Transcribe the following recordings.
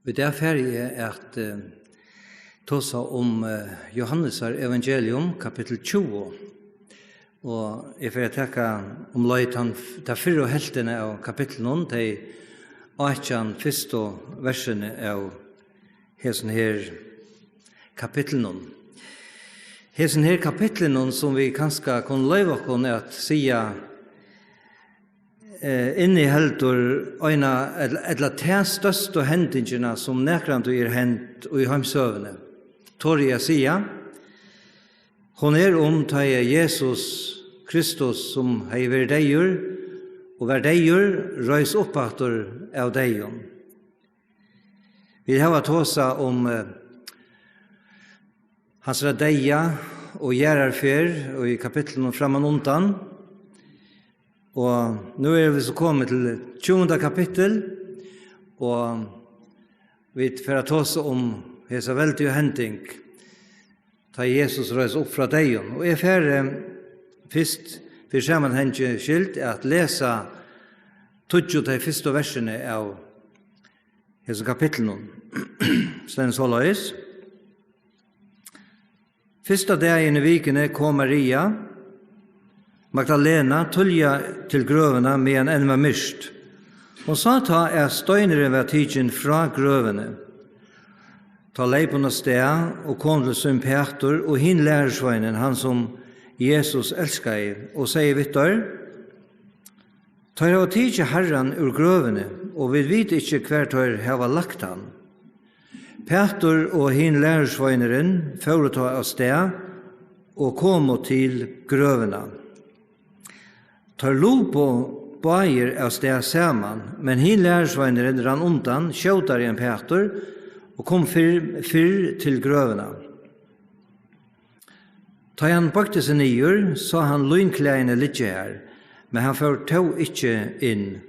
Og det ferdig at tåsa om Johannes evangelium, kapittel 20. Og jeg får tenke om løytan de 4 heltene av kapitlen, de 18 første versene av hesten her kapitlen. Hesten her kapitlen som vi kanskje kan løyve oss at sige inneheldur øyna eller te største hendingene som nekrande hent og i heimsøvene. Torja sia, hon ta Jesus Kristus som hei vært deier, og vært deier røys oppaktor av deion. Vi har tåsa om hans deia og gjerarfer og i kapitlen framan undan. Og nå vi så kommet til 20. kapittel, og vi får ta oss om hese veldige henting, ta Jesus røys opp fra deg. Og jeg får først, for sammenhengende skilt, at lese 20 første versene av hese kapittelen. Slen så løys. Første dagen i vikene kom Maria, Magdalena tulja til grøvene med en var mist. Hun sa ta støynere ved tidsen fra grøvene. Ta leipene sted og kom til sin Peter og hin lærersveinen, han som Jesus elsker, og sier vittar, ta av tidsen herren ur grøvene, og vi vet ikke hver tar hava lagt han. Peter og hin lærersveineren fører ta av sted og kom til grøvene. Tar lupo bajer av sted saman, men hin lærersveineren rann undan, skjøtar i en Peter, og kom fyr til grøvene. Ta han bakte seg nyer, sa han lynkleine litt her, men han får tog ikke inn.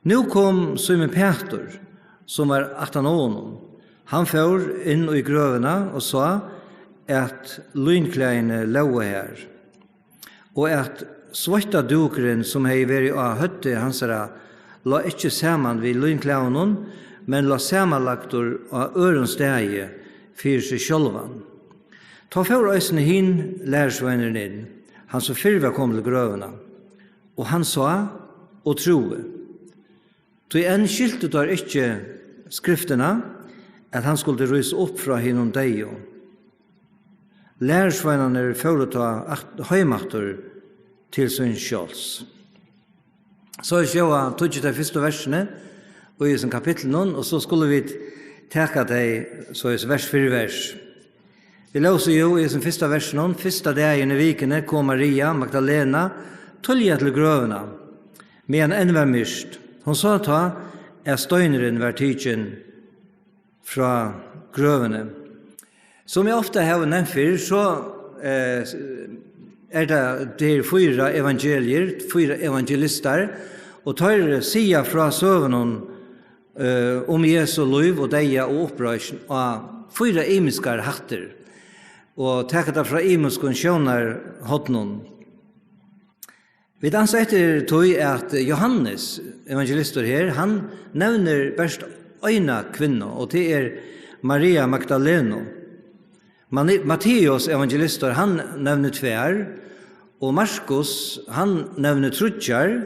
Nå kom Simon Peter, som var 18 år. Han får inn i grøvene og sa at lynkleine lå her, og at svarta dukeren som hei vært av høtte hansara la ikke saman vid lynklævnen, men la samanlagtor av øren stegi fyrir seg sjølvan. Ta for øysene hin lærersveineren inn, han som fyrva kom til grøvene, og han sa og troe. Så enn skilte der ikke skriftene at han skulle rys opp fra hinnom deg. Lærersveinerne føreta høymaktor til sin skjøls. Så jeg sjåa tog de første versene og i sin kapitlen, og så skulle vi teka deg så i vers 4 vers. Vi løser jo i sin første versen, første dagen i vikene kom Maria Magdalena tulja til grøvene, med en var mist. Hun sa ta støyneren var tidsen fra grøvene. Som jeg ofte har nevnt for, så det 4 evangelier, 4 evangelister, og tar sia fra søvnen om Jesu liv og deia og opprøysen av 4 imiskar hatter, og taket det fra imiskon sjønar hodnon. Vi danser etter tog at Johannes, evangelister her, han nevner best øyna kvinna, og det Maria Magdalena. Matteus evangelister, han nevner 2, og Markus, han nevner 3,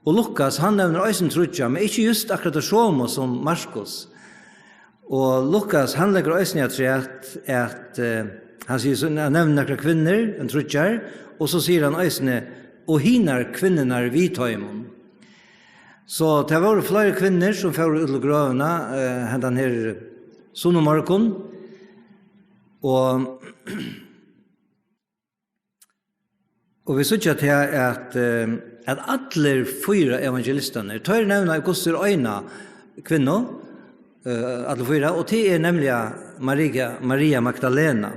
og Lukas, han nevner også 3, men ikke just akkurat det samme som Markus. Og Lukas, han legger også ned at han sier, han nevner noen kvinner, 3, og så sier han også, og hinar kvinnerna vidtøymon. Så det var flere kvinner som fører ut til grøvene, hentan her Sonomarkon, og vi sier til at alle 4 evangelistene, tar nevna i kosser øyna kvinner, alle 4, og det nemlig Maria Magdalena.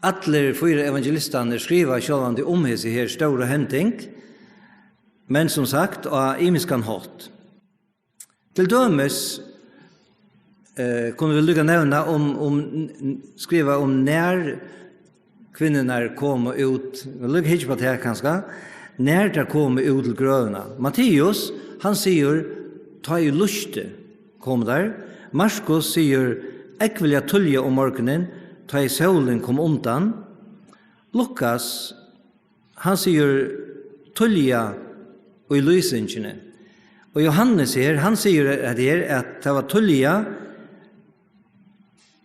Alle 4 evangelistene skriver sjålande om hese her store henting, men som sagt, av imiskan hatt. Til dømes kunne vi lukka nevna skriva om när kvinnorna kom ut, vi lukka hitje på det her kanskje, när de kom ut til grøvene. Matteus, han sier ta i luste kom der. Markus sier ekvelja tulje om morgenen, ta i solen kom undan. Lukas, han sier tulja og i lysingene. Og Johannes han sier at det var tulja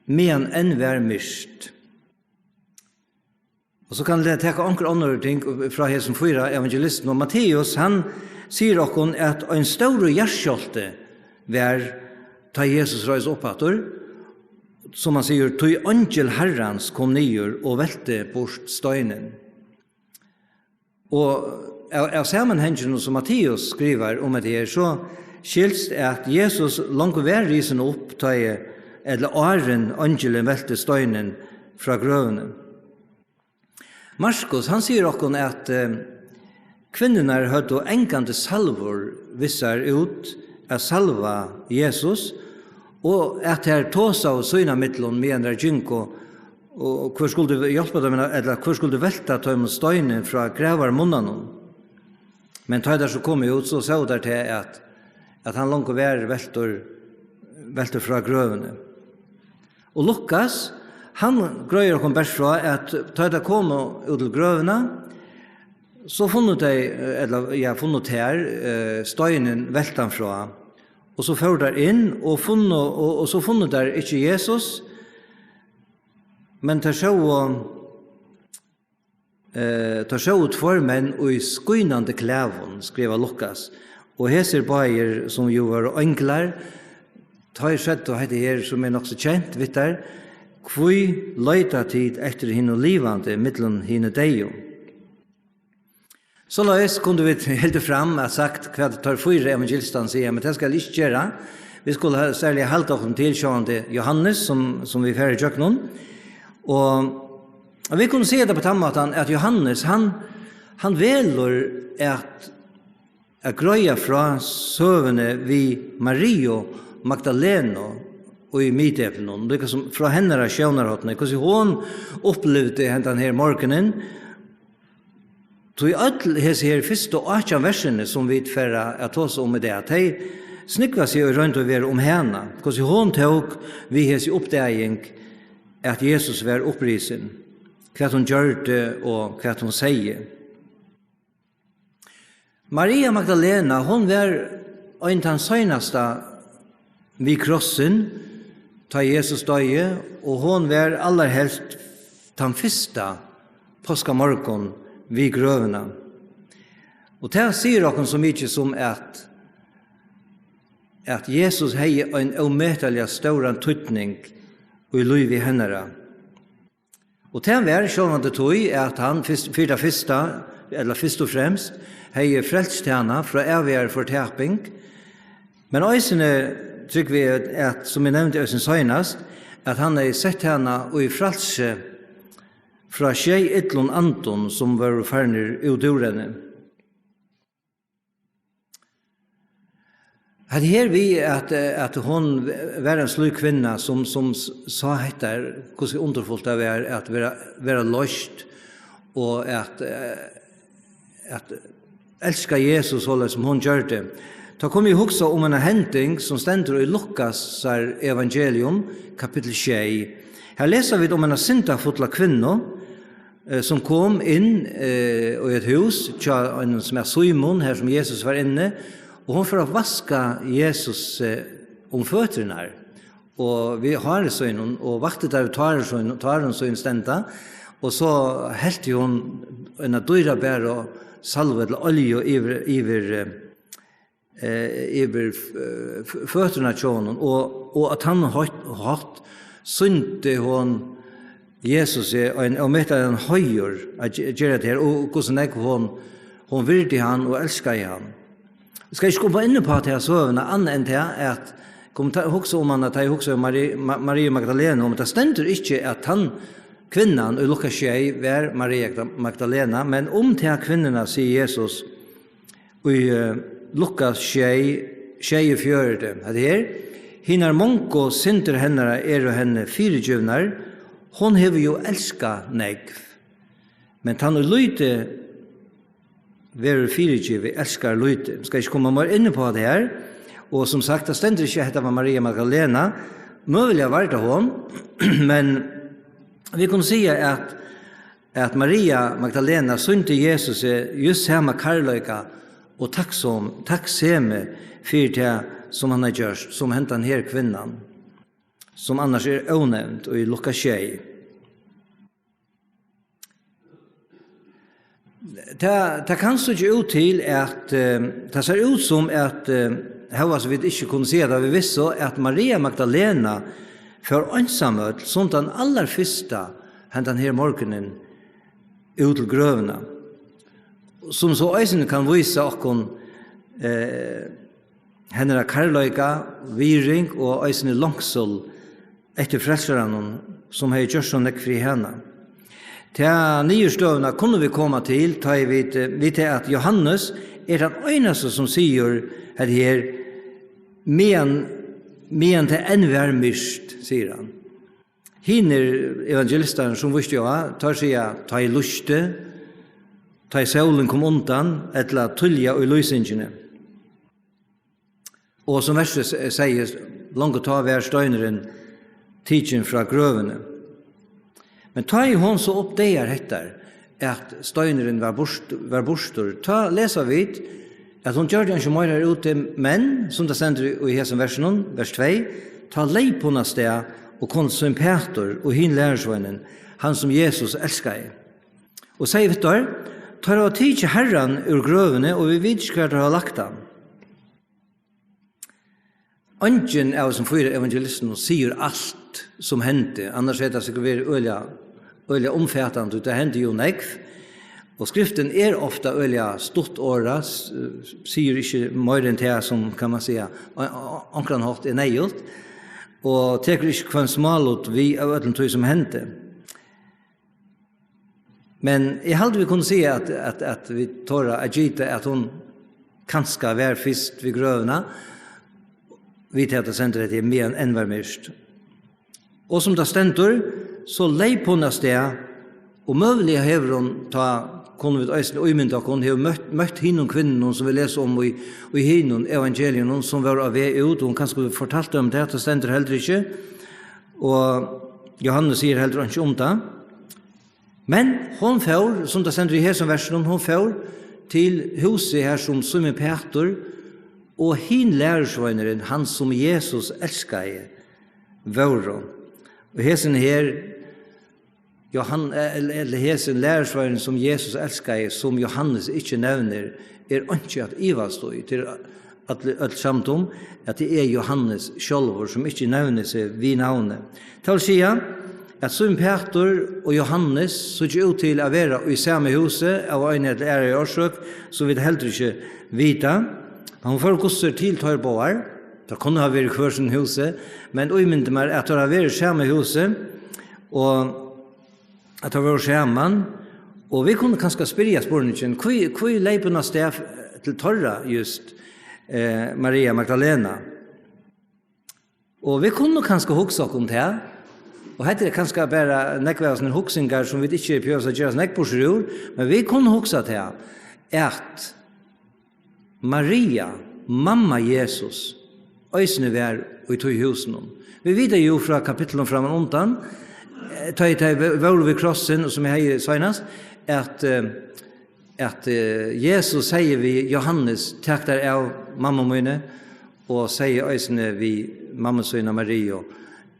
men enn vær mist. Og så kan det ta anker andre ting fra Hesen 4, evangelisten. Og Matteus, han sier okkur at en stor hjerskjolte var ta Jesus reis oppator, som han sier, tog angel herrans kom nyer og velte bort støynen. Og av sammenhengen som Matteus skriver om det her, så skilst at Jesus langt vær risen opp, eller åren angelen velte støynen fra grøvene. Markus, han sier okkur at kvinnerna hadde enkante salvor vissar ut av salva Jesus, og at her tåsa og søyna mittlån med en rajinko, og hvor skulle hjelpe dem, eller hvor skulle velta dem støynen fra grævar munnen. Men da så kom ut, så det til at han langt vær velter fra grøvene. Og Lukas, han grøyer kom best fra at da det kom ut til grøvene, så funnet her støynen veltan fra, og så fører der inn, og så funnet der ikke Jesus, men tar så ut for menn og i skynande klævon, skriver Lukas. Og heser bajer som jo var enklar, tar sett og heter her som nok så kjent, vet der, hvor løyta tid etter henne livande, mittlen henne deio. Så løs kunne vi helt fram og sagt hva det tar 4 evangelistene sier, men det skal ikke gjøre. Vi skulle særlig halte oss til sjående Johannes, som vi færre tjøk noen. Og vi kunne se det på den måten at Johannes, han velger at grøya fra søvende vi Mario Magdalena og i midteplen, det som fra henne av sjøvnerhottene, hvordan hun opplevde denne her morgenen, så i alle disse her første og 18 versene som vi utfører at oss om det, at de snikva seg rundt og være om henne, hvordan hun tok vi hese oppdaging at Jesus var opprisen, hva hun gjør det og hva hun sier. Maria Magdalena, hun var en av den søgneste vid krossen, ta Jesus døye, og hun var aller helst den første påskamorgon vid grøvene. Og det sier dere så mye som at Jesus har en omøtelig stor tøytning i liv i henne. Og det var sånn at det tog at han først og fremst har frelst henne fra evig fortaping, men øysene trykker vi at, som jeg nevnte øysen søgnast, at han har sett henne og i frelse fra tjej ytlån Anton som var färner utdurene. Det her vi at hon var en slik kvinna som sa etter hvordan underfullt det var at være løst og at elska Jesus hållet som hon gjør det. Da kom jeg huske om en henting som stender i Lukas evangelium, kapittel 6. Her leser vi om en syndafotla kvinna som kom inn i et hus, en som Simon, her som Jesus var inne, og hun får vaska Jesus om føtterne her. Og vi har sånn, og vaktet der tar hun sånn stenta, og så helte hun en dyra bær og salve til olje iver føtterne til henne, og at han hatt synte hun Jesus og møtte en høyre at gjøre det her, og hvordan hun virte han og elsket han. Jeg skal ikke komme inn på at jeg søvende annet enn til at kom også om han at jeg også Maria Magdalena, men det stender ikke at kvinnan i Lukas 6 var Maria Magdalena, men om til kvinnerne sier Jesus i Lukas 6:4, det her, hinner monko synder henne og henne 24, hon hever jo elska negv, men han lyte verer 24, elskar lyte. Skal ikke komme mer inne på det her, Og som sagt, det stender ikke at det var Maria Magdalena. Möjliga var det hon, men vi kan säga att Maria Magdalena synte Jesus just samma kärleka och tacksame för det som han har gjort, som hänt den här kvinnan, som annars onämnt och i Lukas 6. Det kan så inte ut till att det ser ut som att här vi inte kunde se det, vi visste att Maria Magdalena för ensamhet som den allra första den här morgonen ut till grövna. Som så ösen kan visa oss henne kärleka, viring och ösen långsel efter frälsaren som har gjort så mycket fri henne. Till nyårsdövna kunde vi komma till, ta vi vet att Johannes den enaste som säger här men det ännu mist, säger han. Hinner evangelisten som visste jag, tar sig ta i luste, ta i solen kom undan, eller tulja och i lysingene. Och som verset säger, långt ta vär stöneren tidsen fra grövene. Men ta i hon så upp det hettar, att stöneren var bostor. Ta läsa vid, att hon gör det inte mer ute, men, som det sender i hesen versen, vers 2, ta lej på nästa och konsum Peter och hin lärsvännen, han som Jesus älskar. Och säger vi då, tar av tid till Herren ur grövene, och vi vet inte hva det har lagt han. Ingen av som fyra evangelisten säger allt som hände, annars är det säkert öliga omfattande, det hände ju nekv. Och skriften ofta öliga stort åra, säger inte mer än det som kan man säga, omkring hårt nejult, og teker ikke kvann smalot vi av ödlen tog som hände. Men jeg halde vi kunne se at vi tåra agita at hon kanska var fyrst vid grövna, vi til at det sender det mer enn var myrst. Og som det stendur, så lei på næste, og møvlig hever hon kunne vi øyne øymynda, hun har møtt hinnom kvinnen som vi leser om i hinnom evangelien som var av vei ut, og hun kanskje fortalte om det stender heller ikke, og Johannes sier heller ikke om det. Men hon får, som det stender i hesen versen, hon får til huset her som Simon Peter, og hin lærersvøyneren, han som Jesus elsker, var. Og hesen her, eller hesen lærersvaren som Jesus elskar, som Johannes ikke nevner, ikke at Iva stod til at samt om at det Johannes sjølver som ikke nevner seg vid navnet. Til å si at Simon Peter og Johannes så ikke ut til å være i samme huset av øyne til ære i årsøk, så vi heller ikke vite. Han får gosser til tar på her, det kunne ha vært i hver sin huset, men umyndig meg at det har vært i samme huset, og at det var skjermen, og vi kunne kanskje spørre spørningen, hva leipene steg til torra just Maria Magdalena? Og vi kunne kanskje hukse om det, og hette det kanskje bare nekve sånne huksinger som vi ikke prøver å gjøre nekborser ur, men vi kunne hukse til at Maria, mamma Jesus, øysene var i tog husen. Vi vet jo fra kapitlet fra man undan, ta var vid krossen som jag har senast att Jesus säger vi Johannes tack där av mamma mine och säger ösne vi mamma söna Maria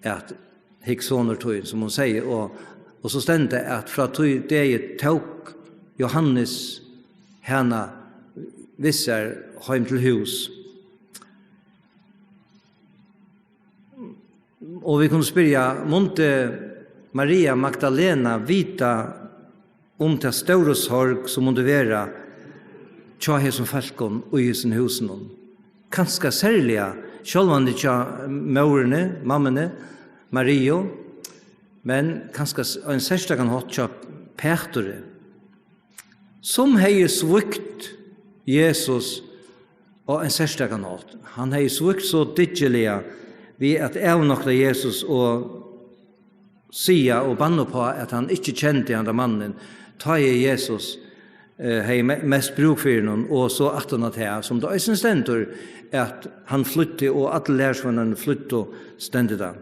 att hixoner tog som hon säger och så stände att från det tog Johannes henne vissar hem till hus. Och vi kunde spyrja månte Maria Magdalena vita om det stora sorg som måste vara tja som falkon och i sin husen. Kanske särliga, självande tja mörne, mammene, Mario, men kanske en särskild kan ha tja Peter. Som har svukt Jesus och en särskild kan ha. Han har svukt så digeliga vi att avnokta Jesus och sia og banna på at han ikke kjente andre mannen, ta i Jesus hei mest bruk for noen, og så 18 som det også stender at han flytte, og alle lærersvennerne flytte og stender da.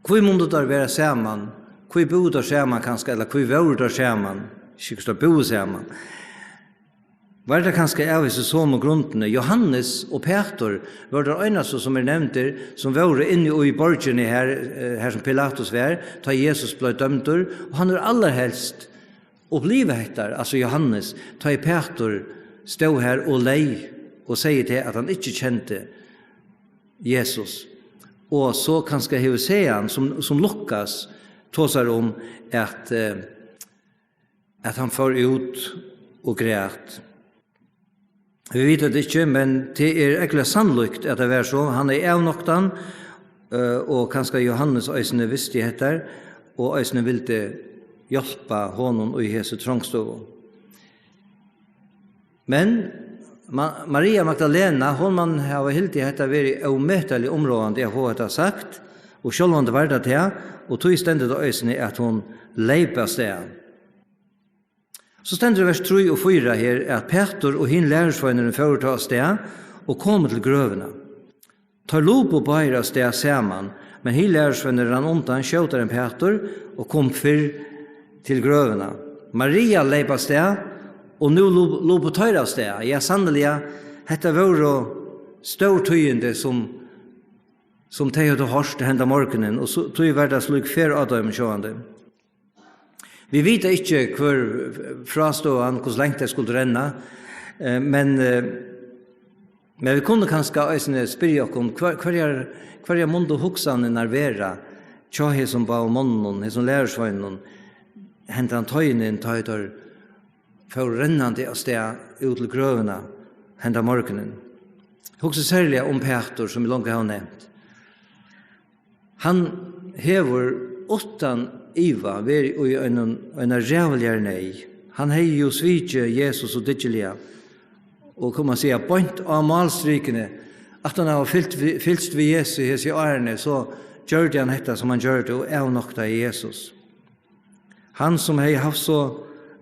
Hvor måtte der være sammen? Hvor bo der sammen kanskje, eller hvor var der sammen? Ikke så bo sammen. Var det kanskje av disse som grunnene? Johannes og Peter var det eneste som nevnt der, som var inne i borgene her som Pilatus var, da Jesus ble dømt, og han aller helst oppleve etter, altså Johannes, da Peter stod her og lei, og sier til at han ikke kjente Jesus. Og så kanskje Hosea, som Lukas tåser om at han får ut og græt. Vi vet det ikke, men det egentlig sannolikt at det var så. Han avnoktan, og kanskje Johannes øysene visste etter, og øysene ville hjelpe honom og i Jesu trangstov. Men Maria Magdalena, hon har helt i dette vært omøtelig områdende det hun har sagt, og selv om det var det til, og tog stendet av øysene at hun leipa sted. Så stender det vers 3 og 4 her, at Peter og hin lærersvøynene fører til sted, og kommer til grøvene. Tar lop og bærer av sted sammen, men hin lærersvøynene rann undan, skjøter en Peter, og kom før til grøvene. Maria leipa sted, og nu lå på tøyre av sted. Ja, sannelig, dette var jo stor tøyende som de hadde hørt til hende morgenen, og så tog var det slik før av dem sjående. Vi vet ikke hvor frastående, hvor lengt det skulle renne, men vi kunne kanskje spørre oss om hver er måned og hoksene nærvere, tja som var månen, som lærersvøynen, hentet han tøyene, tøyder, for rennende av sted ut til grøvene henda morgenen. Hokse særlig om Peter, som vi langt har nevnt. Han hever 8 Iva vært i en rævligere nei. Han hei jo svitje Jesus og Digelia, og kan man si, point av malstrykene, at han har fylst ved Jesus i årene, så gjør han dette som han gjør det, og avnokta i Jesus. Han som hei haft så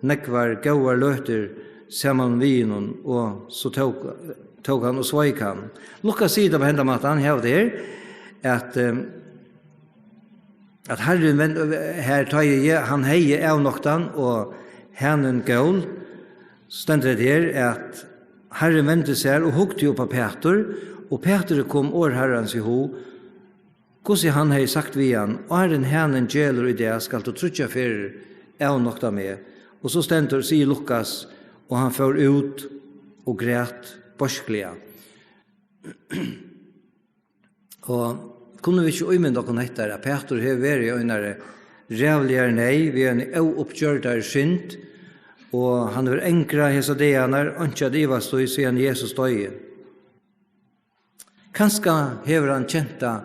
nekvar gauar løter saman vinen, og så tog han og sveik han. Lukas sier på hendam at han hevde her, at Herren her tar han hei avnoktan, og henen gaul, stender det her, at Herren vendte seg og hukte jo på Peter, og Peter kom år herrens i ho, hvordan han hei sagt vi han, og henen gjeler i det, skal du trutja fyrir avnokta med. Og så stender, sier Lukas, og han får ut og græt borskliga. Og kunne vi ikke umynda oss etter at Peter har vært i øynere rævligere nei, vi er en oppgjørtere synd, og han har enkra hese deaner, ønsker at Iva stod, siden Jesus stod. Kanskje har han kjenta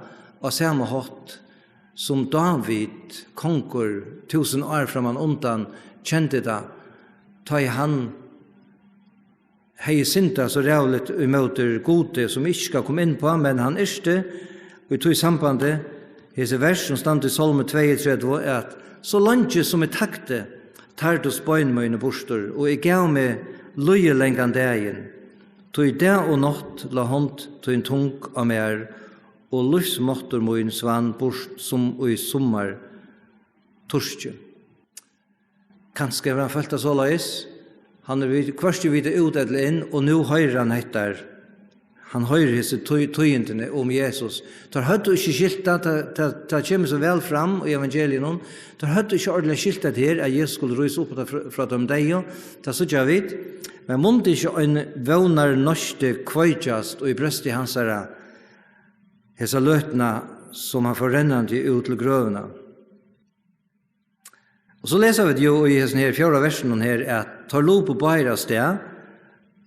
av samme hatt som David, konkur, 1000 år fram han undan, kjente det, ta i han hei synda så rævligt umøter gode som ikke skal komme inn på, men han det, og i tog sambandet, hese vers som stand i Salme 32, at så langt som takte, tar du spøyn mine bostor, og jeg gav meg løye lengan dagen, tog det og natt la hånd tog en tung av mer, og livsmåttor min svann bort som og i sommar torskje. Kanskje var han følt av så løys, han kvart vidt ut eller inn, og nå høyrer han etter. Han høyrer disse tøyentene om Jesus. Der hadde ikke skiltet, det kommer så vel fram i evangelien, der hadde ikke ordentlig skiltet her, at Jesus skulle røyse opp fra dem deg, det så ikke vidt. Men måtte ikke en vånar norske kvøytjast, og i brøstet hans hese løtene som han får rennende ut til grøvene. Og så leser vi jo i denne 4. versen her, at tar lop på bæra sted,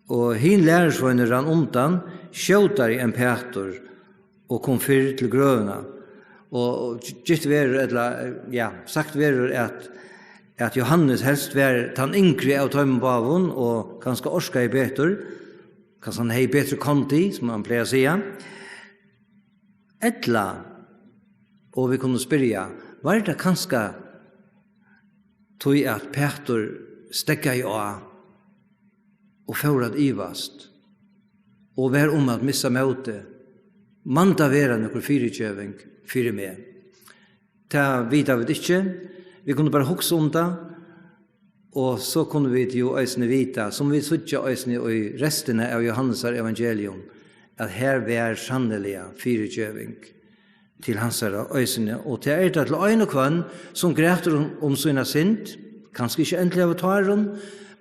og hin lærersvøyner rann undan, skjøtar i en Peter, og kom fyr til grøvene. Og gitt verer, sagt verer at Johannes helst var tan yngre av tøymebavun, og kanskje orska i betur, kanskje han hei betre konti, som han pleier å si. Etla, og vi kunne spyrja, var det kanskje tog at Peter stekka I av og for at ivast og vær at missa møte manda vera nokkur fyrirkjøving fyrir meg. Ta vita vi ikke, vi kunne bare hugsa det, og så kunne vi jo eisne vita, som vi sutja eisne I restene av Johannes' evangelium, at her var sanneliga fyrirkjøving til hans eisne, og til det til øyne kvann som græter om sina synd, kanskje ikke endelig av taren,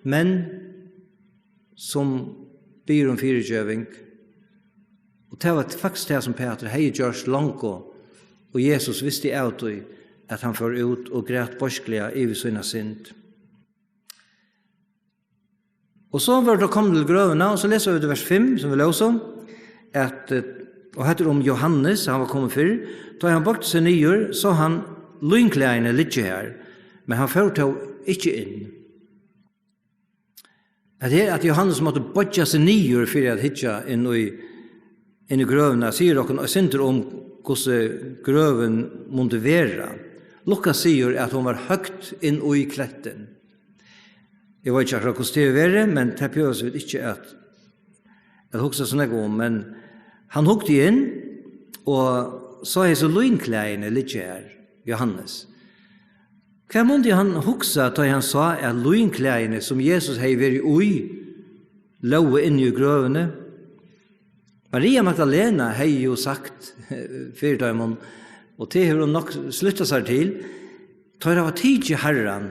men som byr om fyrirkjøving. Og det var faktisk det som Peter hei gjørs langt, og Jesus visste av det at han får ut og græt borskliga I sina synd. Og så var det kommet til grøvene, og så leser vi det vers 5, som vi leser, at, og heter om Johannes, han var kommet før, da han bakte seg nyer, så han lynkleine litt her, men han førte ikke inn. At Johannes måtte bakte seg nyer for at hitja inn I grøvene, sier dere, og synder om hvordan grøven måtte være. Lukas sier at hun var høgt inn I kletten. Jeg vet ikke akkurat hvordan det være, men det pjøs vi ikke at hukse sånn jeg om, men han hukte inn, og så så lynkleine litt her, Johannes. Hva måtte han hukse da han sa at lynkleine som Jesus hei vært ui, lå inn I grøvene? Maria Magdalena hei jo sagt, fyrir daimon, og det har hun nok sluttet seg til, da det var tid til herren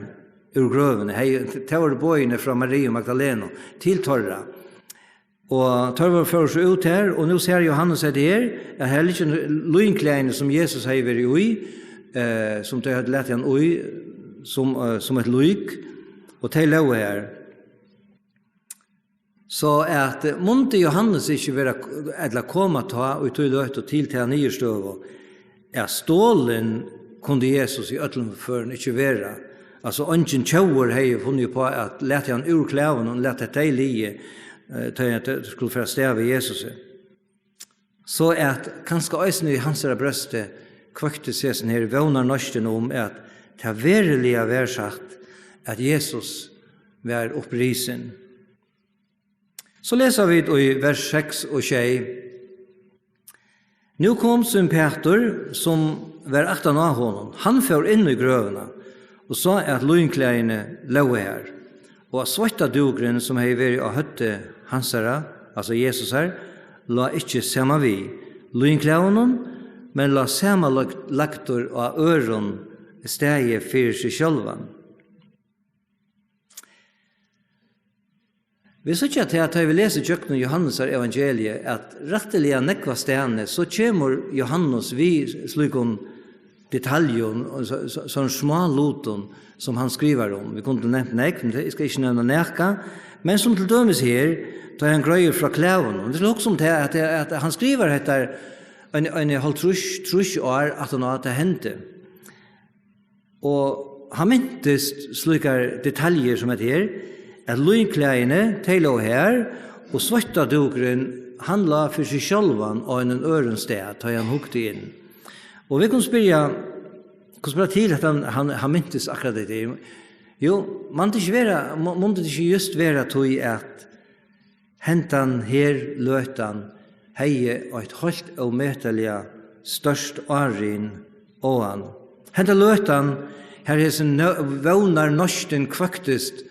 ur grøvene, det var bøyene fra Maria Magdalena til torra. Og torra var først ut her, og nå ser Johannes at det at her ikke lynkleine som Jesus hei vært ui, som de hadde lett han ui, som et lyk, og de lå her. Så at måtte Johannes ikke være eller komme ta og tog løt og til nye støv, stålen kunne Jesus I øtlenføren ikke være. Altså, ønsken tjauer hei funnet på at lette han ur klæven og lette deg lie til at det skulle få stave Jesus. Så at kanskje øyne I hans brøste kvøkte seg sånn her vågner norsten om at det verilig var sagt at Jesus var opprisen. Så leser vi I vers 6 og 6. Nå kom Simon Peter, som var 18 av honom. Han får inn I grøvene, og sa at lynkleine lå her. Og svarta dugren som hei vært av høtte hans herre, altså Jesus her, la ikke samme vi lynkleine, men la samme laktor av øren steg for seg sjølven. Vi så ikke til at vi leser Jøkken Johannes evangeliet, at rettelig nekva stedene, så kommer Johannes vi slik om detaljen, sånne små loten som han skriver om. Vi kunne nevnt nek, men jeg skal ikke nevne nekka, men som til dømes her, da han grøyer fra klæven. Det er også om til at han skriver etter en halv trus år at det hendte. Og han myntes slike detaljer som her, at lynkleine teiler her, og svarta dugren handla for seg sjølvan og en øren sted, da han hukte inn. Og vi kan spørre til at han myntes akkurat det. Jo, måtte ikke just være tog at hentan her løtan heie og et holdt og møtelige størst årin og han. Hentan løtan her er sin vågnar norsten kvøktest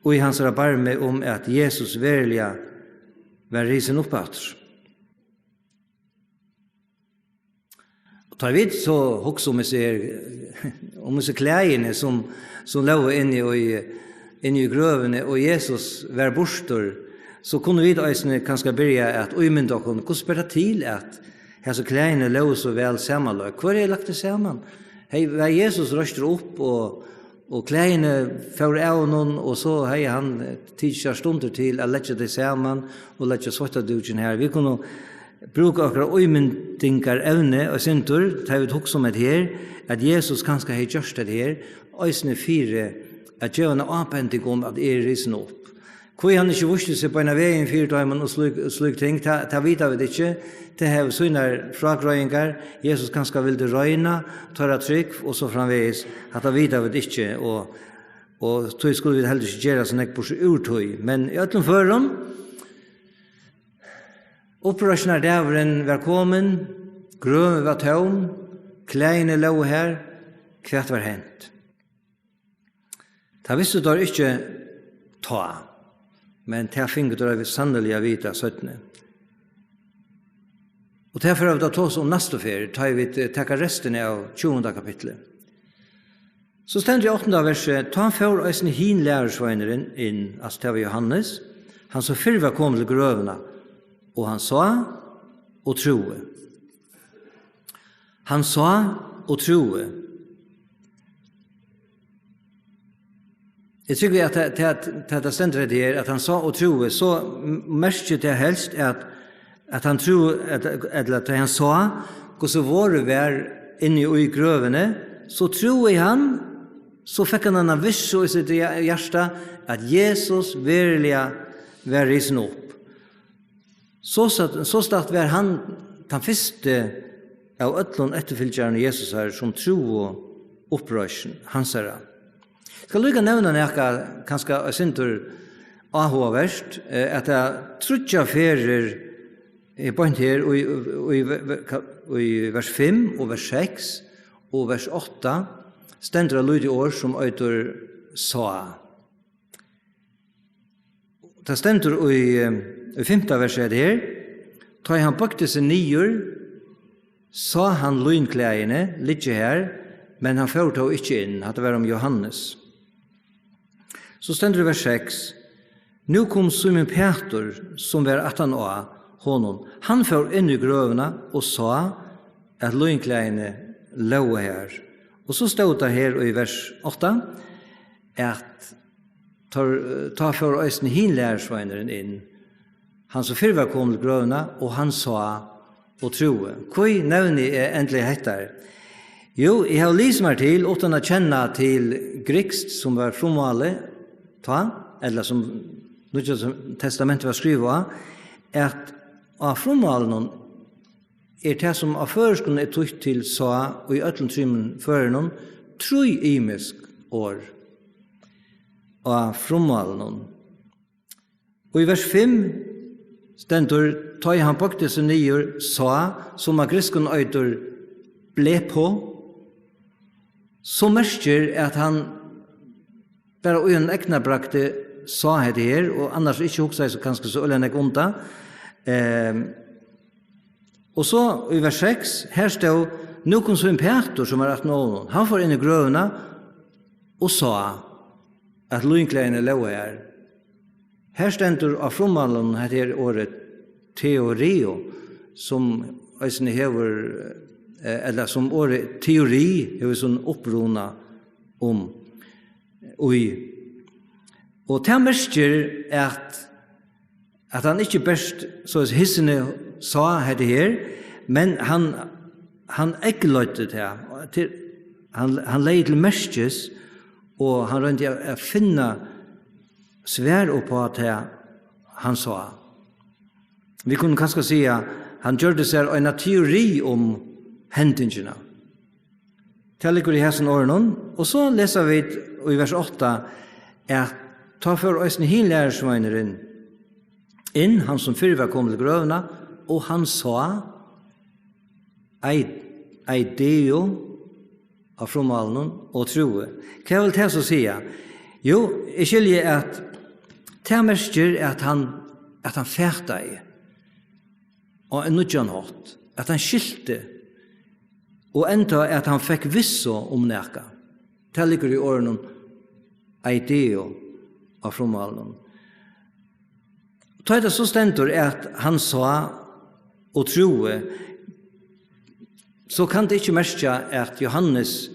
og I hans rabarme om at Jesus verilig var risen oppatter. Ta vid så också om disse klæene som lå inne I grøvene, og Jesus var borster, så kunne vi kanskje begynne at øymynda oss, hvordan spør det til at disse klæene lå så vel sammenløg? Hvor lagt det sammen? Var Jesus røster opp, og klæene fører av noen, og så hei han tidsjær stunder til å lette det sammen, og lette svarta dugjen her. Vi kunne bruka akkurat øymyndinger evne og sintur, tar vi hos om det her, at Jesus kanskje har gjort det her, øysene fire, at gjør en avpenting om at risen opp. Hvor han ikke vurslet seg på en av veien fire timen og slik ting, ta vita vi det ikke, det har sånne fragrøyngar, Jesus kanskje vil det røyna, tørre trygg, og så framveis, at ta vita vi det ikke, og tog skulle vi heller ikke gjøre sånn ikke på så urtøy. Men i øtlen føren, opprørsene dæveren var kommet, grøven var tøm, kleine lå her, hvert var hent. Det visste dere ikke ta, men det finner dere sannelig å vite 17. Og derfor har vi da tås om neste ferie, tar vi til resten av 20. kapitlet. Så stender i 8. verset, ta for eisen hin lærersveineren inn, altså det var Johannes, han som før var kommet til grøvene, og han sa og troe. Han sa og troe. Jeg tykker at det stender det her, at han sa og troe, så mest det helst at han tror, eller at han sa, hvordan våre var inne i grøvene, så tror han, så fikk han en visse i sitt hjerte, at Jesus virkelig var risen opp. Så start var han den første av øtlån etterfylgjørende Jesus her, som tror og opprørsen, hans herre. Skal du ikke nevne noe, kanskje Sintur avhåverst, at jeg tror ikke ferer i point her i vers 5 og vers 6 og vers 8 stender det lyd i år som øyter sa. Det stender i 5. verset her, da han bakte seg nyer, sa han lynklægene, litt her, men han førte henne ikke inn, at det var om Johannes. Så stender det i vers 6, nå kom Simon Peter, som var 18 år, honom. Han får inn i grøvene og sa at lynklægene lå her. Og så stod det her i vers 8 at ta for øyne hinlærersveineren inn. Han som før var kommet til grøvene, og han sa og troe. Hva nevner jeg endelig heter? Jo, jeg har lyst meg til, uten å kjenne til grikst som var fromale, eller som Nye testamentet var skrivet av, at av fromalen det som av førskolen tøyt til sa, og i øtlen trymen før noen, tru imisk år av fromalen. Og i vers 5 stendur, ta i han bakte seg nyer, sa, som av griskon øyder ble på, så merker at han bare uen ekna brakte sa det her, og annars ikke hoksa så kanskje så ølen ek unta. Og så i vers 6, her stod nå kom så en Peter som var 18 år, han får inn i grøvene og sa at lynklægene lå her. Her stender av fromalen her året teorio, som hever, eller som året teori hever sånn opprona om. Og det merker at han ikke best så hissene sa det her, men han ekkeløyte det. Han leide til merkes, og han rønte å finne svær på det han sa. Vi kunne kanskje si at han gjør det seg en teori om hendingene. Det ligger i hessen årene, og så leser vi i vers 8 at ta for oss hin lærersveineren inn, han som før var kommet til grøvene, og han sa ei deo av fromalen og troe. Hva vil det så si? Jo, jeg skiljer at det merker at han færte i og en nødjanhått, at han skilte og enda at han fikk visso om næka. Det ligger i årene ei deo av fromalen. Ta det så stendur at han sa og troe, så kan det ikke merke at Johannes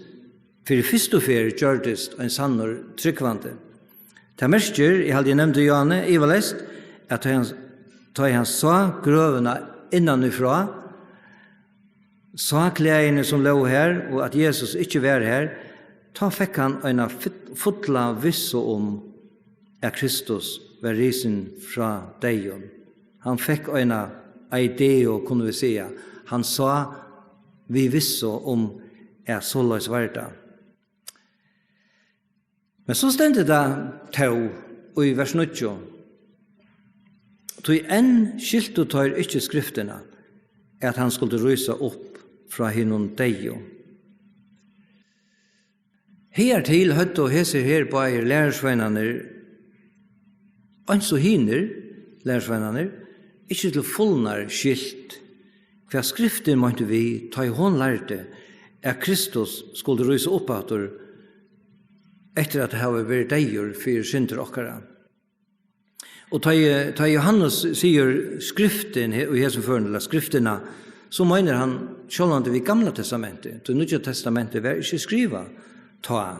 for fyrst og fyr gjørtes en sannor tryggvante. Det merker, jeg hadde nevnt Johanne, jeg var lest, at da han sa grøvene innanifra, sa klæene som lå her, og at Jesus ikke var her, da fikk han en fotla visse om at Kristus var risen fra deion. Han fikk en ideo, kunne vi si. Han sa vi visse om at såløs var det. Men så stendte det tau, og i vers 9. Tog enn skilt og tar ikke skriftene, at han skulle rysa opp fra hinnom deio. Hertil høtte og heser her på eier lærersveinene, og hinner lærersveinene, ikke til fullnar skilt, hva skriften måtte vi ta i hånd lærte, at Kristus skulle rysa opp etter, etter at det har vært deier for synder okkara. Og ta Johannes sier skriften, og jeg som fører, eller skriftene, så mener han, sjålande vi gamla testamentet, det nye testamentet var ikke skriva, ta.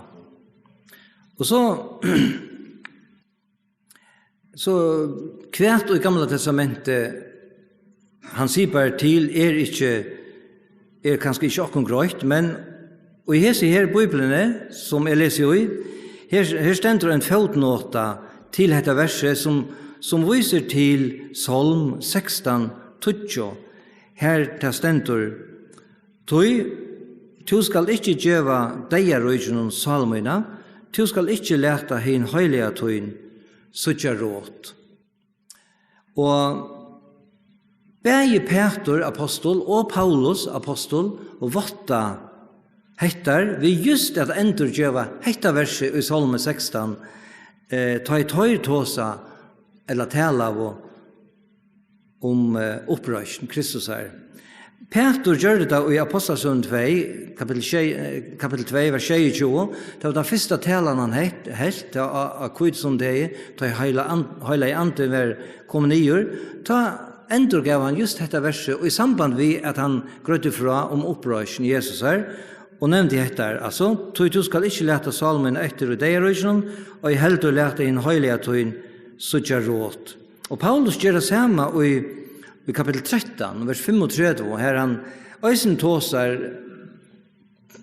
Og så kvært og i gamla testamentet, han sier bare til, kanskje ikke okkur grøyt, men og i hese her biblene, som jeg leser jo i, her stender en fotnota til dette verset som viser til Salm 16, 20. Her ta stender, «Tu skal ikke gjøre deierøygen salmina, tu skal ikke lete hin høylige tøyen, suttja råt.» Og begge Peter apostol og Paulus apostol og votta hettar, vi just at endur gjøre hetta verset i Salme 16, ta i tøyr tåsa, eller tala om opprøysen, Kristus her. Peter gjør det i Apostelsund 2, kapitel 2, vers 22, det var den første talan han helt, av kvitt som det ta heila i ante var kommunier, ta endur gav han just dette verset, og i samband vi at han grøtte fra om opprøysen Jesus her, og nevnte dette, altså, «Tu skal ikke lete salmen etter og deirøysen, og i heldur lete inn høylige tøyen, suttja råt.» Og Paulus gjør det samme i kapitel 13, vers 35, her han øysen tåsar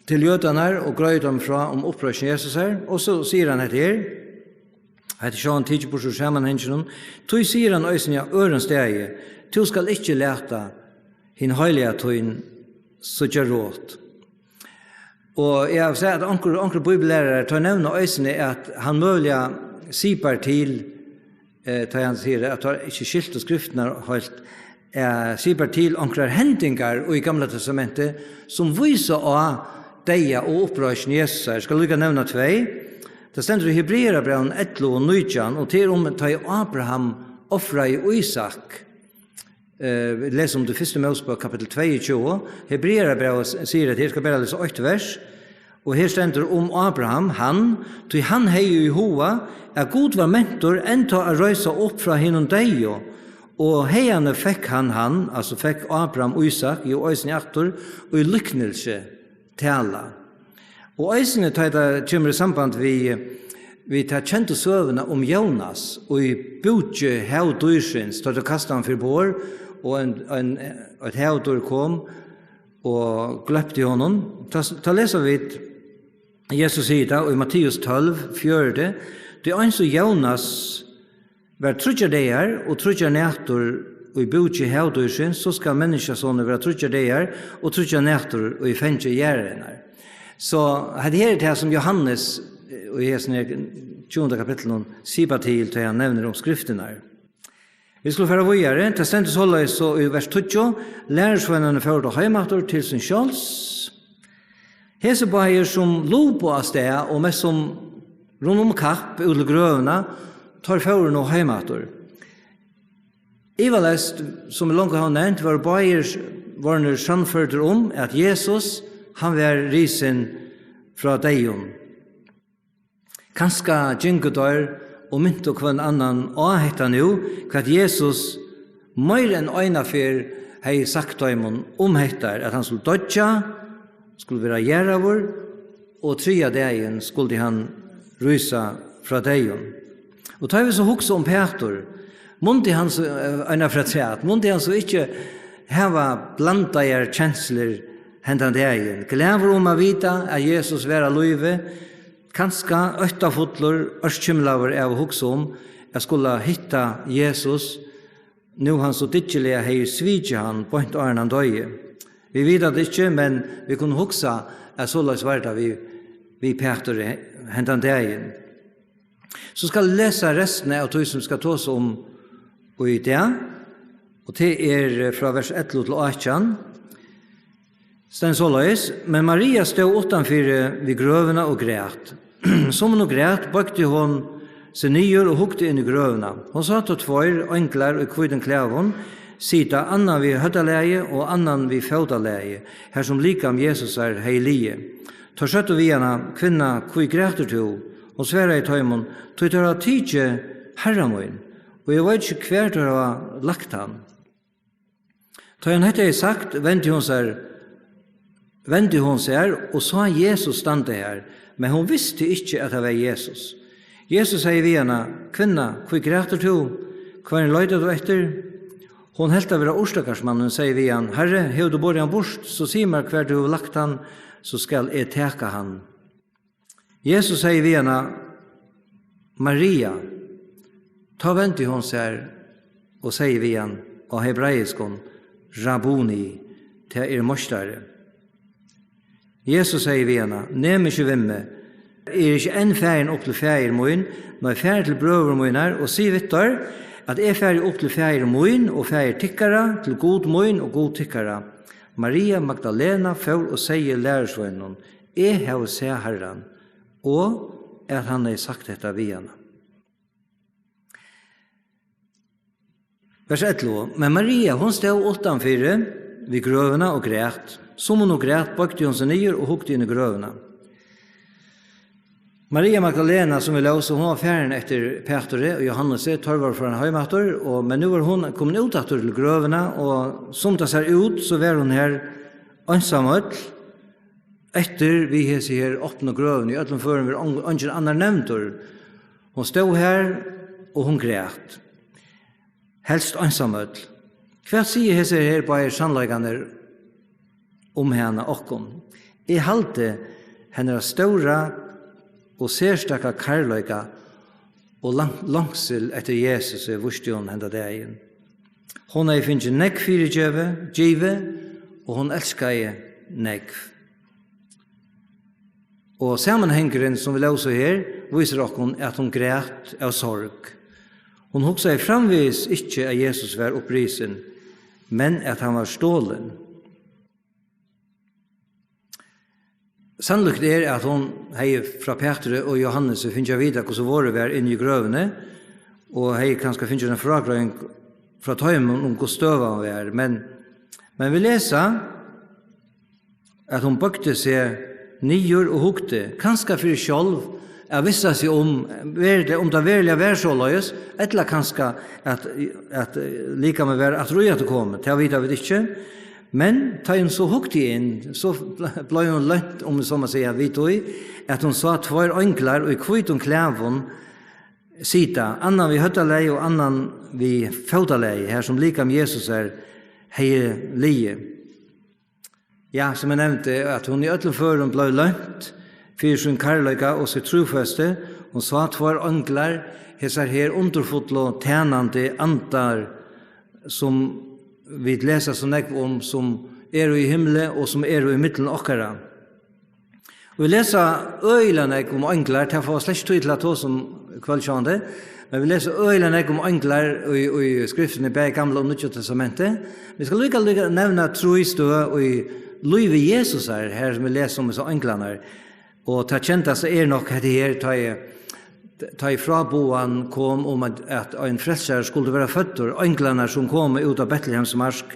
til jødene og grøy dem fra om opprøysen Jesus her, og så sier han etter her, etter sjåan tidlig på så sammenhengen, «Tu sier han øysen ja øren stegi, tu skal ikke lete hin høylige tøyen, suttja råt.» Og jeg har sagt at onkel bibellærere tar nevne øysene at han mulig sier til, tar han sier at han ikke skilt og skriftene holdt, sier til onklar hendingar og i gamla testamentet som viser av deia og opprøysen Jesus her. Skal lukka nevne 2. Det stender i Hebreerabrevet 11 og 19, og til ta i Abraham offra i Isak. Vi leser om det første Mosebok kapitel 22. Hebreerabrevet sier at her skal bare lese 8 vers. Og her stender om Abraham, han hei i hoa, at God var mentor enta a røysa opp fra hinnom deio. Og heiane fikk han, altså fikk Abraham og Isak, i øysene aktor, og i lykknelse tala. Og øysene tar det kommer i samband vi tar kjente søvende om Jonas, og i bodje hevdyrsens, tar det kastet han for bor, og et hevdyr kom, og gløpte honom. Ta leser vi Jesus sier det, og i Matteus 12, 4, det er en som Jonas var trutja deir, og trutja nættur, og i bodje hevdyrsens, så skal menneskesånne være trutja deir, og trutja nættur, og i fengje gjerrenar. Så det er det som Johannes, og i 20. kapitlet, sier til til han nevner om skriftene. Vi skulle føre videre, til stendes holdet så i vers 20, lærersvennerne fører til heimater til sin kjøls. Hese bøyer som lov på av sted, og med som rundt om kapp, ulle grøvene, tar fører noe heimater. Ivalest, som vi langt har nevnt, var bøyer varne samførter om at Jesus, han var risen fra deion. Kanska djingodar og mynt og hver annan avhetta nu, hva Jesus mer enn øynafer hei sagt dem om hettar, at han skulle dodja, skulle være gjerravur, og 3 dagen skulle han rysa fra deion. Og tar vi så hukse om Peter, måtte han så øynafer træt, måtte han så ikke heva blandager kjensler hentan dagen. Glæver om å vite at Jesus var løyve, kanskje 8 fotler, ørskymlaver av hukse om, jeg skulle hitta Jesus, nå han så dittelig hei svidje han på en åren han døye. Vi vet det ikke, men vi kunne hukse at så løs var det vi Peter hentan dagen. Så skal jeg lese resten av det som skal ta oss om i det. Og det fra vers 11 til 18. Sten såleis, men Maria stod utanfor vid grøvene og græt. Som hun græt, bøkte hun seg nyer og hukte inn i grøvene. Hun sa til tvær enkler og kviden klævån, sida annan vid høttaleie og annan vid fødaleie, her som likam Jesus heilige. Ta skjøtt og viana, kvinna, kvig græter to, og sværa i tøymon, tog tar av tidje herramoin, og jeg vet ikke hver tar av lagt han. Ta han hette sagt, vendte hun seg og sa Jesus stande her, men hun visste ikke at det var Jesus. Jesus sier vi henne, kvinna, hvor græter du? Hva løyder du etter? Hun helt av være orstakarsmannen, sier vi henne, Herre, hev du bort han bort, så sier meg hver du har lagt han, så skal jeg teka han. Jesus sier vi henne, Maria, ta vent i hon seg, og sier vi henne, og hebraiskon, Rabboni, til mostare. Jesus sier vi henne, nem ikke vimme, ikke en ferien opp til ferien min, når jeg ferien til brøver min her, og sier vittar, at jeg ferien opp til ferien min, og ferien tikkara, til god min og god tikkara. Maria Magdalena får og sier lærersvennen, jeg har sett Herren, og at han har sagt dette vi henne. Vers 11. Men Maria, hun stod utenfor vid grøvene og græt. Som hun græt, bøkte hun seg nyer og hukte inn i grøvene. Maria Magdalena, som vi løser, hun var ferdig etter Petre og Johannes, 12 år fra en høymatter, men nå var hun kommet ut til grøvene, og som det ser ut, så var hun her ensamhet, etter vi har seg her åpne grøvene, i øtlen føren vi ønsker andre nevnter. Hun stod her, og hun græt. Helst ensamhet. Hva sier hese her på sannleggene om henne okkom? Jeg halte henne stora og sérstakka karløyga og langsel etter Jesus vurste hun henne dagen. Hun har finnet nekk fyrir djive, og hun elskar nekk. Og sammenhengeren som vi løser her, viser okkom at hun græt av sorg. Hun hugsa framvis ikke at Jesus var opprisen, men at han var stålen. Sannolikt at hun hei fra Petre og Johannes finner videre hvordan våre var inne i grøvene, og hei kanskje finner en fragrøying fra tøymen om hvor støva han var. Men vi leser at hun bøkte seg nyer og hukte, kanskje for selv, jeg visste seg om det verilige værsåløyes, eller kanskje at lika med vær at røya til komme, til å vite vi ikke. Men da hun så hukte inn, så ble hun lønt, om det som man sier, at hun sa tvær enkler og i kvitt om klæven sida, annan vi høttalei og annan vi fødalei, her som lika med Jesus hei lie. Ja, som jeg nevnte, at hun i øtlenføren ble lønt, fyrir sin karløyga og sitt trofeste, og så tvær anglar, hesar her underfotlo tænande andar, som vi leser så nekv om, som i himle og som i middelen okkara. Vi leser øyla nekv om anglar, til å få slett tøy til å ta som kvaldsjående, men vi leser øyla nekv om anglar i skriften i Bæg gamle og Nytja testamentet. Vi skal lykka nevna troistø og i Løyve Jesus her som vi leser om så anglarna. Og ta kjentast nok at her ta ifra boan kom om at en frelser skulle være føtter, englarna som kom ut av Betlehems marsk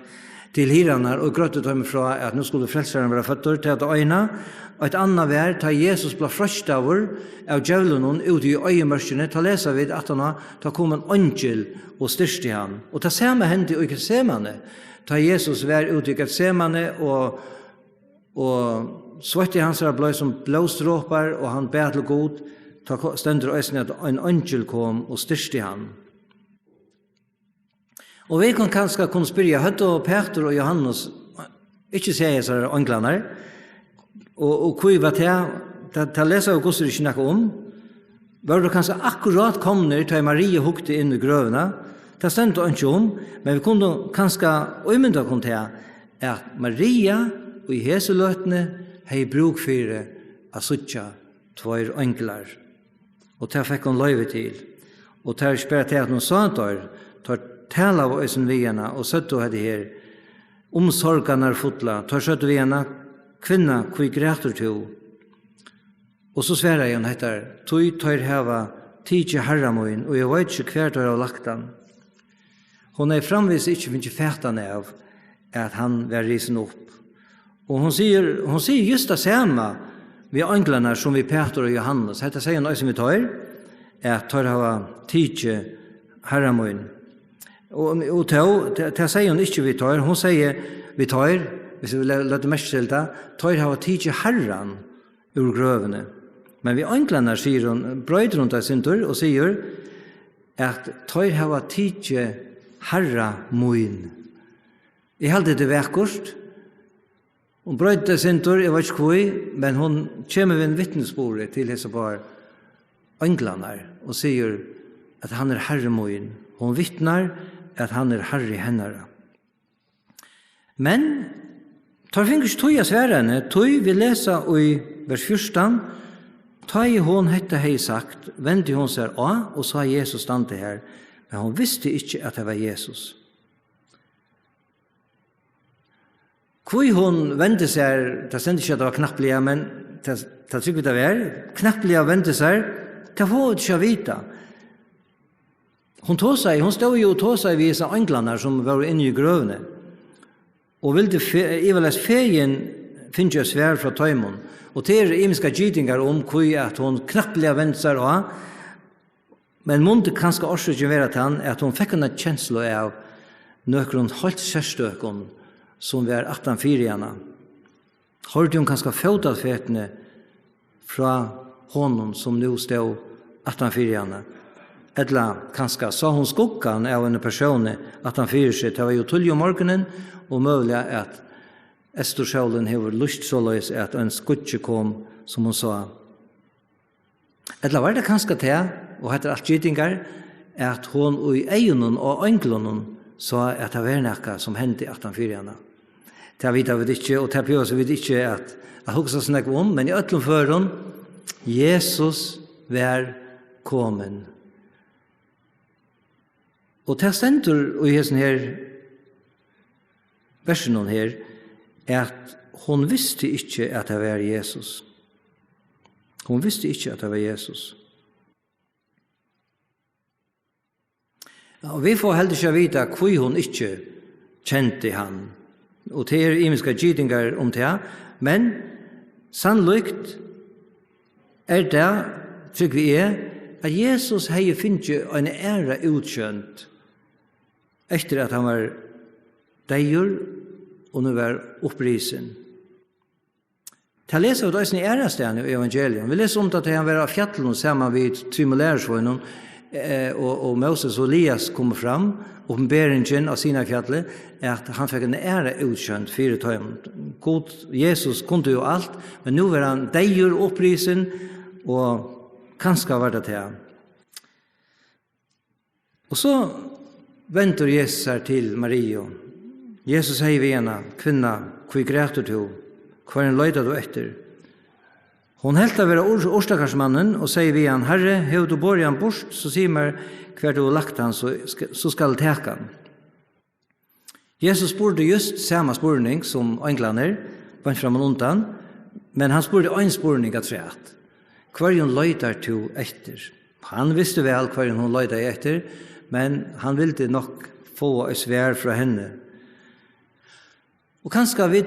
til hiranar og grøttet dem fra at nå skulle frelseren være føtter til at øyna, og et annet vær, ta Jesus ble frøstavur av djevlunnen ut i øyemørskene, ta lesa vid at han ta kom en angel og styrste han. Og ta samme hendte i Getsemane, ta Jesus vær ut i Getsemane og svette hans ble som blåstråpar, og han ber til god, ta stendur øyne at en angel kom og styrste han. Og vi kan kanskje kunne spyrja, høtte og Peter og Johannes, ikke sier seg anglanar, og hvor var det, til å lese og gosser ikke noe om, var det kanskje akkurat kommet til Maria hukte inn i grøvene, det stendte ikke om, men vi kunne kanskje øymynda kunne til at Maria og i heseløtene hei bruk for a suttja tvær anglar. Og det fikk hun løyve til. Og det er spørt til at hun sa der, tar tala av oss viena, og søtt og hadde her, omsorgene er fotla, tar søtt og viena, kvinna, hvor græter to. Og så sverre hun heter, tog tar heva, tidje herramoin, og jeg vet ikke hver tar av laktan. Hun er framvis ikke finnes fætane av at han var risen opp. Og hun sier just det samme vi anglarna som vi Peter og Johannes. Hetta sier noe som vi tar, at tar hava tidje herramoin. Og det sier hun ikke vi tar. Hun sier vi tar, hvis vi lette mest til det, tar hava tidje herran ur grøvene. Men vi anglarna sier hun, brøyder hun til sin tur, og sier at tar hava tidje herramoin. Jeg heldig det vekkort. Hun brøyde sin tur, jeg vet ikke hvor, men hun kommer ved en vittnesbord til disse par englarna og sier at han er herremoen. Hun vittnar at han er herre hennara. Men, tar finnes tog av sværene, tog vi lesa i vers 14, ta i hon hette hei sagt, vendte hon seg av, og sa Jesus stande her, men hun visste ikke at det var Jesus. Hvor hon vendte seg, det stendte ikke at det var knapplige, men det tykker det var, knapplige vendte seg, det var ikke å vite. Hun stod jo og tog seg vid disse anglene som var inne i grøvene, og ville ivelest feien finne svær fra tøymon, og til imiske gytingar om hvor at hun knapplige vendte seg av, men måtte kanskje også ikke være til han, at hun fikk en kjenslo av nøkron holdt særstøkken, som vi er 18-4-ene. Hørte hun kanskje fødalfetene fra honom som nå stod 18-4-ene. Eller kanskje sa hun skuggan av en person 18-4-ene. Det var jo tullig om morgenen, og mulig at Estorsjålen har lyst så løs at en skugge kom, som hun sa. Eller var det kanskje til, og heter alt gytingar, at hun i egenen og øynglenen sa at det var noe som hendte i 18-4-ene. Det vet vi ikke, og det prøver vi ikke at huske snakke om, men i øtlom føren, Jesus var kommet. Og det stender i hessen her, versen her, at hun visste ikke at det var Jesus. Hun visste ikke at det var Jesus. Og vi får heller ikke vite hvor hun ikke kjente han. Og det er imiske gytingar om det, men sannolikt det, tror vi at Jesus hei finnet en ære utkjønt etter at han var deier og nå var opprisen. Til å lese av det i ærestene i evangeliet. Vi leser om at han var av fjallen sammen med trimulærsvønnen, og Moses og Elias kom fram, åpenberingen av sine fjallet, at han fikk en ære utkjønt 4 tøymen. God, Jesus kunne jo alt, men nå var han deier opprisen, og kanskje var det til han. Og så venter Jesus her til Maria. Jesus sier ved henne, kvinna, hvor græter du? Hvor en løyder du etter? Hon helt av være årstakarsmannen og sier vi han, Herre, hev du bor han bort, så sier meg hver du har lagt han, så skal du teke han. Jesus spurte just samme spurning som englene, bant fram og undan, men han spurte en spurning av treet. Hver hun løyder du etter? Han visste vel hver hun løyder etter, men han ville nok få et svær fra henne. Og kanskje vi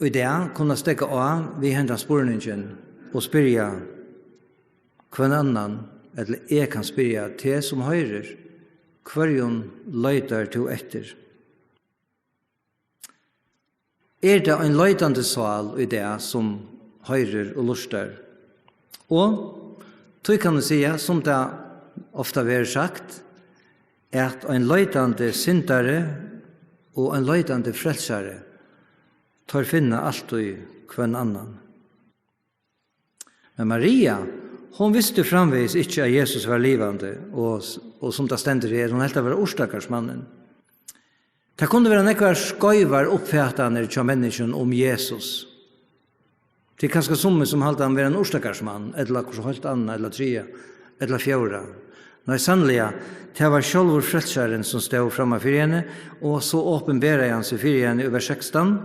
i det kunne stekke av vi hendet spurningen og spyrja hver annan, eller jeg kan spyrja til som høyrer, hver hun løyder du etter. Det en løydende sal i det som høyrer og luster? Og tog kan du si, som det ofte har sagt, at en løydende syndare og en løydende frelsare tar finna alt og hver annan. Men Maria, hon visste framvis ikke at Jesus var livande, og som det stender her, hun helt av være orstakarsmannen. Det kunne være nekvar skøyvar oppfattande til mennesken om Jesus. Det kanske som halta han vara en orstakarsman, eller så helt annan, eller trea, eller fjärra. Nei, sannliga, det var självor frälsaren som stod framme för henne, och så åpenberar han sig för henne i vers 16.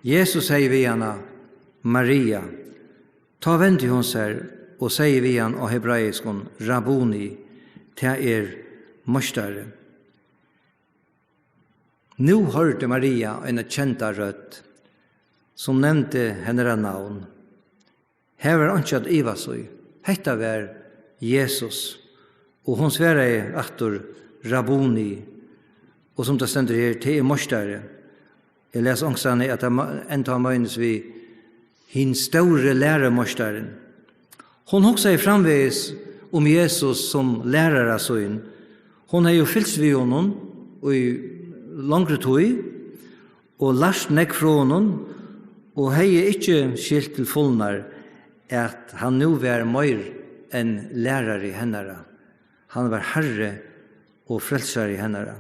Jesus säger vi henne, Maria, ta vänd till hon sig, och säger vi henne av hebraiskon, Rabboni, det mostare. Nu hörde Maria en kända röt, som nämnde henne navn. Här var inte att iva sig. Hetta var Jesus. Og hon svarade aftur Rabboni. Og som det stender her, det mostare. Jeg leser ångstane at det enda møgnes vi hin store lærermostaren. Hon hoksa framveis Jesus som lærare søyn. Hon har jo fylst vi honom i langre tøy, og lært nek fra honom, og hei ikke skilt til fullnar at han nu var mer enn lærare i hennara. Han var herre og frelsare i hennara.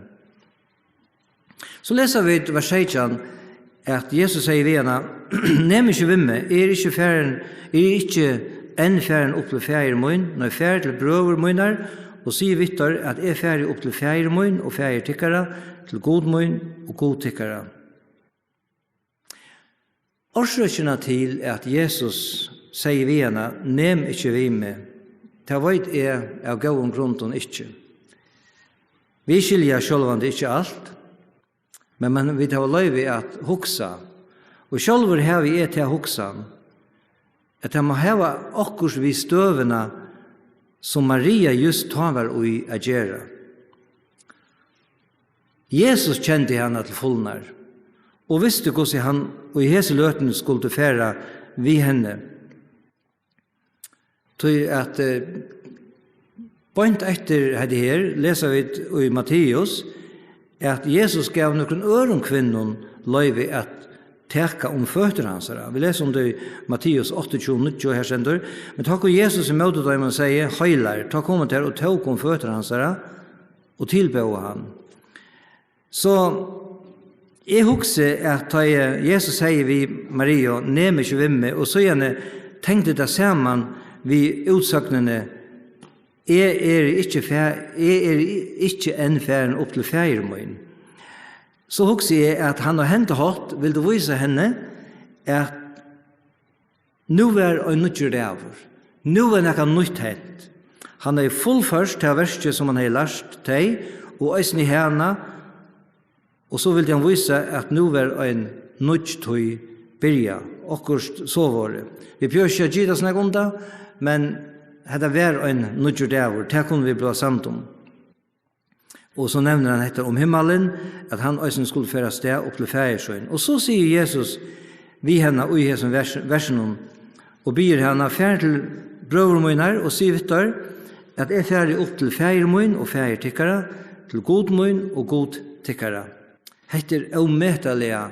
Så leser vi vers 16 at Jesus sier vi henne, nem ikke vimme, ikke enn færen opp til fæger mun, når fæger til brøver munnar, og sier vittar at fæger opp til fæger mun og fæger tikkara, til god mun og god tikkara. Årsøkene til at Jesus sier vi henne, nem ikke vimme, det vet av gåen grunden ikke. Vi skiljer sjølvande ikke alt, men vi tar løyve at hoksa. Og sjølver har vi til hoksa, at jeg må hava okkurs vi støvene som Maria just tavar ui agera. Jesus kjente henne til fullnar, og visste hvordan han og i hese løten skulle fære vi henne. Til at point etter det her, leser vi i Matteus, at Jesus gav noen øren kvinnen løyve at teka føtter hans. Vi leser det i Matteus 28, her sender. Men takk og Jesus i møte da man sier, høyler, ta kommet her og tok føtter hans, og tilbød han. Så jeg husker at Jesus sier vi Maria, nem ikke vimme, og så gjerne tenkte det sammen vi utsaknene, ikke en færen opp til fægermøyen. Så husker jeg at han har hentet hatt, vil du vise henne, at nå er en nødgjør det av. Nå er noe nytt hent. Han er fullførst til verset som han har lært til, og eisen i henne, og så vil han vise at nå er en nødt til byrja, akkurat så var det. Vi prøver ikke å gjøre det snakke om det, men det var en nødgjør det av, det kunne vi bli samt om. Og så nevner han etter himmelen, at han også skulle føre sted opp til fægersøyen. Og så sier Jesus, vi henne og i hessen versen, og byr henne færre til brøvermøyner, og sier vittar, at færre opp til fægermøyn og fægertikkere, til godmøyn og godtikkere. Heter ometalige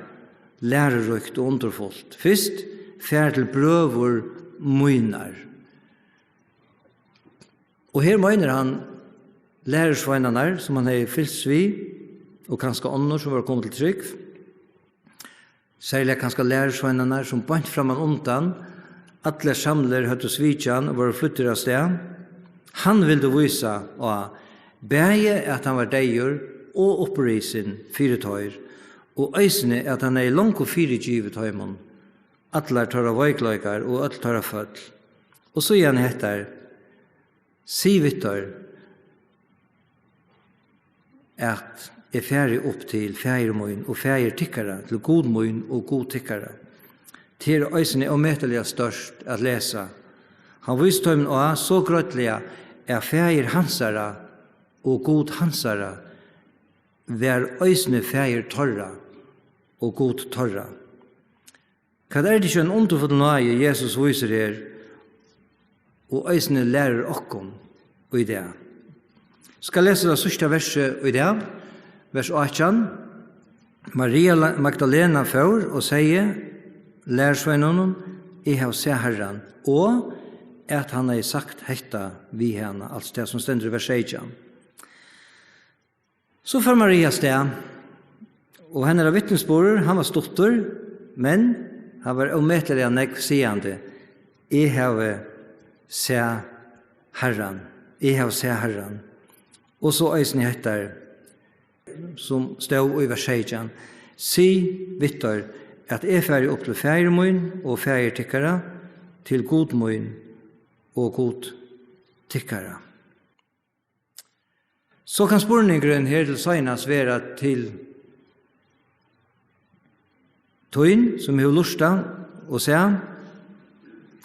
lærerøkt og underfullt. Først, færre til brøvermøyner. Og her mener han lærersveinene som han har fyllt vi, og kanskje ånder som var kommet til trygg. Særlig kanskje lærersveinene som bant frem og undan, alle samler høtte svitjan og var flyttet av sted. Han ville vise av bæge at han var deier og opprisen fire tøyer, og øysene at han langt og fire givet høymon. Alle tar av veikløyker og alle tar av født. Og så igjen heter Sivittar at færre opp til fægermøyen og fægertikkere, til godmøyen og godtikkere. Til øysene er mettelig størst at lese. Han viste dem også så grøttelig at fæger hansere og god hansere var øysene fæger torra og god torra. Hva er det ikke en underfull nøye Jesus viser her, og øysene lærer okkom i det. Skal lese det sørste verset i det, vers 18. Maria Magdalena får og sier, lærersveinen, jeg har sett Herren, og at han har sagt hetta vi henne, altså det som stender i vers 18. Så får Maria sted, og henne er vittnesbord, han var stotter, men Han var omettelig av nekv sigande. Jeg har se Herren. Jeg har se Herren. Og så eisen i hettar, som stod i vers 16. Si, Vittor, at jeg færger opp til færgermøyen og færgertikkere, til godmøyen og god tikkere. Så kan spurningen her til Seinas være til tøyen, som har lusta og se,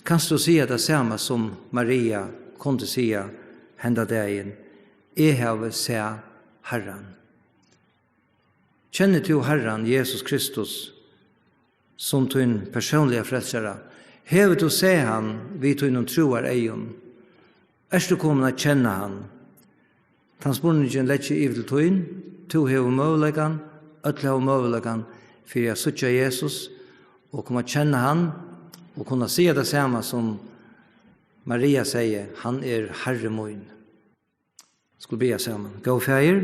kan du si det samme som Maria kunne si henda dagen. Jeg har se Herren. Kjenner du Herren, Jesus Kristus, som tøyen personlige frelsere? Hever du se han, vi tøyen troar eion? Du kommet å kjenne han? Transportningen letter i til tøyen, to hever møvelegan, øtle hever møvelegan, for jeg suttje Jesus, og komme å kjenne han, og kunne si det samme som Maria sier, han Herre min. Skulle be sammen. Gå feir.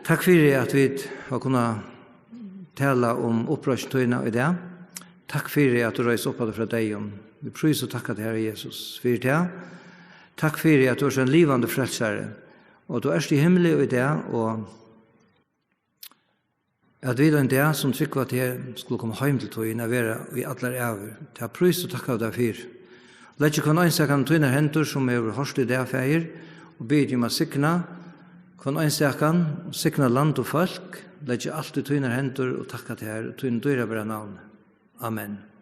Takk for at vi har kunnet tale om opprørstøyene i det. Takk for at du reiser opp fra deg. Vi priser og takker til Herre Jesus for det. Takk for at du er en livende frelsere, og du er i himmelen i det, og at vi den det som trykker at jeg skulle komme hjem til tøyene, være i alle æver. Jeg priser og takker deg for. Lett ikke kan ønske tøyene henter som er hørst i det feir, og byd om å sikne, kan ønske sikne land og folk, lett ikke alltid tøyene henter og takker til her, tøyene døyre bare navn. Amen.